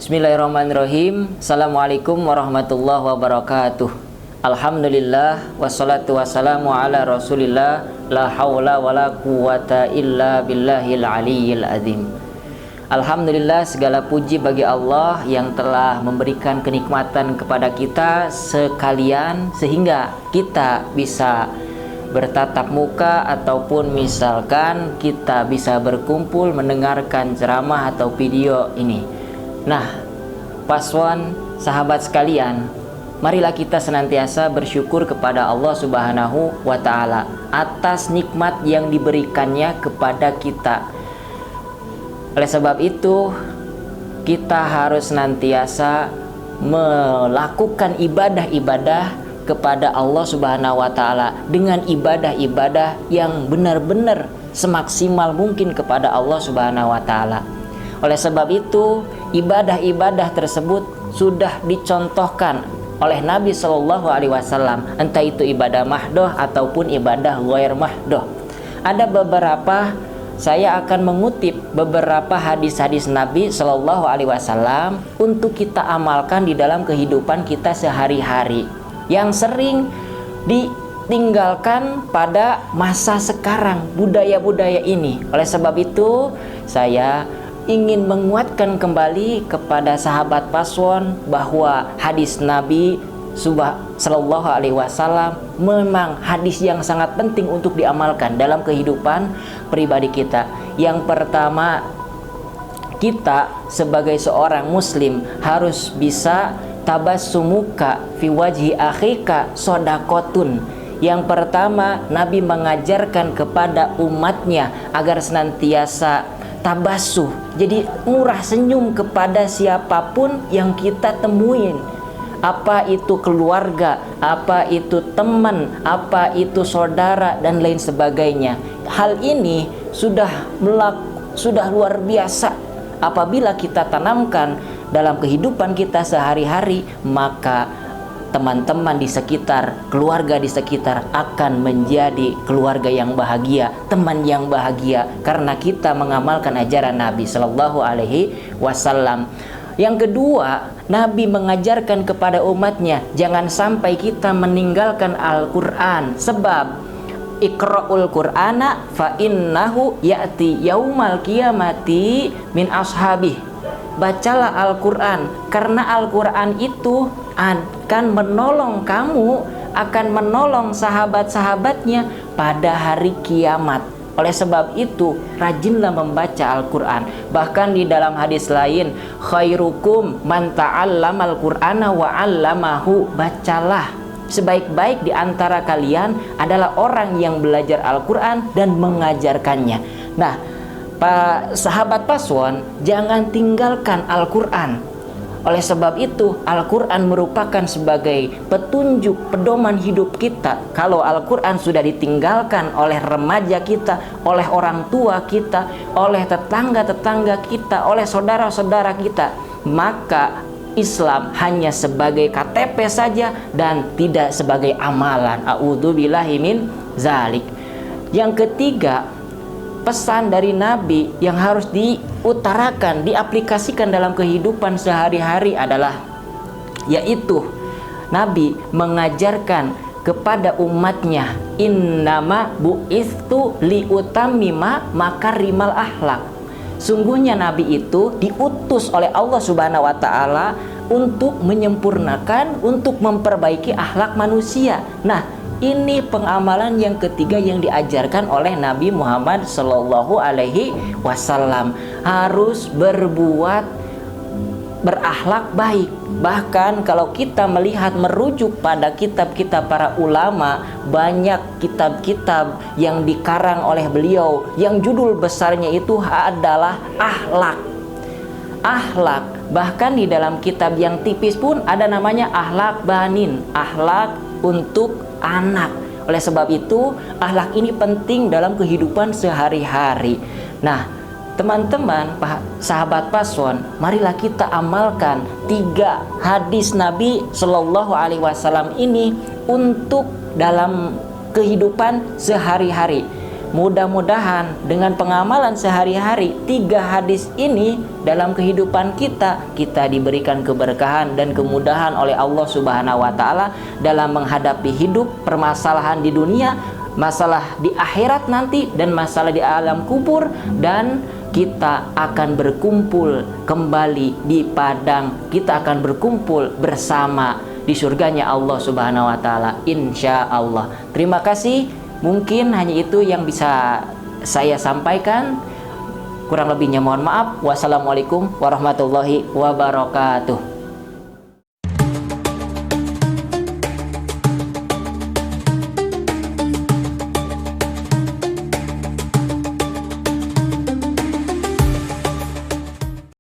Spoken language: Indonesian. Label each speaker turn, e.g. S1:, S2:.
S1: Bismillahirrahmanirrahim. Assalamualaikum warahmatullahi wabarakatuh. Alhamdulillah wassalatu wassalamu ala Rasulillah, la haula wala quwata illa billahil aliyyil azim. Alhamdulillah, segala puji bagi Allah yang telah memberikan kenikmatan kepada kita sekalian sehingga kita bisa bertatap muka ataupun misalkan kita bisa berkumpul mendengarkan ceramah atau video ini. Nah, paswan sahabat sekalian, marilah kita senantiasa bersyukur kepada Allah Subhanahu wa Ta'ala atas nikmat yang diberikannya kepada kita. Oleh sebab itu, kita harus senantiasa melakukan ibadah-ibadah kepada Allah Subhanahu wa Ta'ala dengan ibadah-ibadah yang benar-benar semaksimal mungkin kepada Allah Subhanahu wa Ta'ala. Oleh sebab itu, ibadah-ibadah tersebut sudah dicontohkan oleh Nabi Shallallahu Alaihi Wasallam, entah itu ibadah mahdoh ataupun ibadah ghair mahdoh. Ada beberapa, saya akan mengutip beberapa hadis-hadis Nabi Shallallahu Alaihi Wasallam untuk kita amalkan di dalam kehidupan kita sehari-hari, yang sering ditinggalkan pada masa sekarang, budaya-budaya ini. Oleh sebab itu, saya ingin menguatkan kembali kepada sahabat paswon bahwa hadis Nabi Sallallahu Alaihi Wasallam memang hadis yang sangat penting untuk diamalkan dalam kehidupan pribadi kita. Yang pertama, kita sebagai seorang muslim harus bisa tabassumuka fi wajhi akhika sodakotun. Yang pertama, Nabi mengajarkan kepada umatnya agar senantiasa tabasuh, jadi murah senyum kepada siapapun yang kita temuin, apa itu keluarga, apa itu teman, apa itu saudara, dan lain sebagainya. Hal ini sudah luar biasa. Apabila kita tanamkan dalam kehidupan kita sehari-hari, maka teman-teman di sekitar, keluarga di sekitar akan menjadi keluarga yang bahagia, teman yang bahagia, karena kita mengamalkan ajaran Nabi Sallallahu Alaihi Wasallam. Yang kedua, Nabi mengajarkan kepada umatnya jangan sampai kita meninggalkan Al-Quran, sebab Iqra'ul Qur'ana fa innahu ya'ti yaumal qiyamati min ashabih. Bacalah Al-Quran, karena Al-Quran itu akan menolong kamu, akan menolong sahabat-sahabatnya pada hari kiamat. Oleh sebab itu, rajinlah membaca Al-Quran. Bahkan di dalam hadis lain, khairukum man ta'allamal Qur'ana wa 'allamahu. Bacalah, sebaik-baik di antara kalian adalah orang yang belajar Al-Quran dan mengajarkannya. Nah, Pak sahabat paswon, jangan tinggalkan Al-Quran. Oleh sebab itu, Al-Quran merupakan sebagai petunjuk pedoman hidup kita. Kalau Al-Quran sudah ditinggalkan oleh remaja kita, oleh orang tua kita, oleh tetangga-tetangga kita, oleh saudara-saudara kita, maka Islam hanya sebagai KTP saja dan tidak sebagai amalan. A'udzubillahi min zalik. Yang ketiga, pesan dari Nabi yang harus diutarakan, diaplikasikan dalam kehidupan sehari-hari adalah, yaitu Nabi mengajarkan kepada umatnya, innama bu'istu liutammima makarimal akhlak. Sungguhnya Nabi itu diutus oleh Allah Subhanahu wa Ta'ala untuk menyempurnakan, untuk memperbaiki akhlak manusia. Nah, ini pengamalan yang ketiga yang diajarkan oleh Nabi Muhammad Sallallahu Alaihi Wasallam. Harus berakhlak baik. Bahkan kalau kita melihat merujuk pada kitab-kitab para ulama, banyak kitab-kitab yang dikarang oleh beliau yang judul besarnya itu adalah akhlak. Akhlak. Bahkan di dalam kitab yang tipis pun ada namanya akhlak banin, akhlak untuk anak. Oleh sebab itu, akhlak ini penting dalam kehidupan sehari-hari. Nah, teman-teman, sahabat paswon, marilah kita amalkan 3 hadis Nabi Shallallahu Alaihi Wasallam ini untuk dalam kehidupan sehari-hari. mudah-mudahan dengan pengamalan sehari-hari 3 hadis ini dalam kehidupan kita diberikan keberkahan dan kemudahan oleh Allah Subhanahu wa taala dalam menghadapi hidup, permasalahan di dunia, masalah di akhirat nanti, dan masalah di alam kubur, dan kita akan berkumpul kembali di padang, kita akan berkumpul bersama di surganya Allah Subhanahu wa taala, insya Allah. Terima kasih. Mungkin hanya itu yang bisa saya sampaikan. Kurang lebihnya mohon maaf. Wassalamualaikum warahmatullahi wabarakatuh.